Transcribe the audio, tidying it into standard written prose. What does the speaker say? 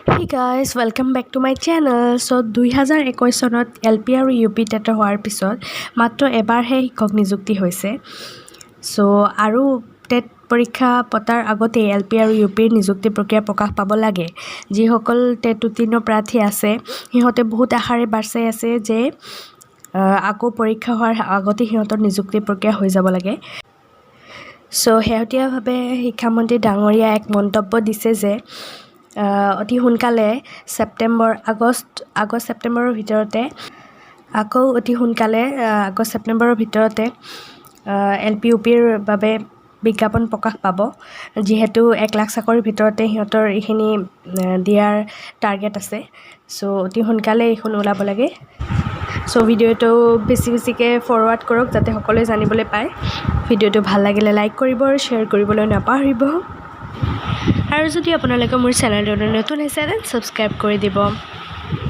Hey guys, welcome back to my channel. So 2021 চনত LP আৰু UP TET হোৱাৰ পিছত মাত্ৰ এবাৰহে শিক্ষক নিযুক্তি হৈছে। সো আৰু টেট পৰীক্ষা পতাৰ আগতে LP আৰু UP নিযুক্তি প্ৰক্ৰিয়া প্ৰকাশ পাব লাগে। যিসকল টেট উত্তীৰ্ণ প্ৰাৰ্থী আছে সিহঁতে বহুত আশাৰে বাট চাই আছে যে আকৌ পৰীক্ষা হোৱাৰ আগতে সিহঁতৰ নিযুক্তি প্ৰক্ৰিয়া হৈ যাব লাগে। সো শেহতীয়াভাৱে শিক্ষামন্ত্ৰী ডাঙৰীয়া এক মন্তব্য দিছে যে অতি সোনকালে আগষ্ট ছেপ্টেম্বৰৰ ভিতৰতে LP UPৰ বাবে বিজ্ঞাপন প্ৰকাশ পাব, যিহেতু 1 লাখ চাকৰিৰ ভিতৰতে সিহঁতৰ এইখিনি দিয়াৰ টাৰ্গেট আছে। সো অতি সোনকালে এইখন ওলাব লাগে। সো ভিডিঅ'টো বেছিকৈ ফৰৱাৰ্ড কৰক যাতে সকলোৱে জানিবলৈ পায়। ভিডিঅ'টো ভাল লাগিলে লাইক কৰিব আৰু শ্বেয়াৰ কৰিবলৈ নাপাহৰিব। আৰু যদি আপোনালোকে মোৰ চেনেলটো নতুন হৈছে তেন্তে ছাবস্ক্ৰাইব কৰি দিব।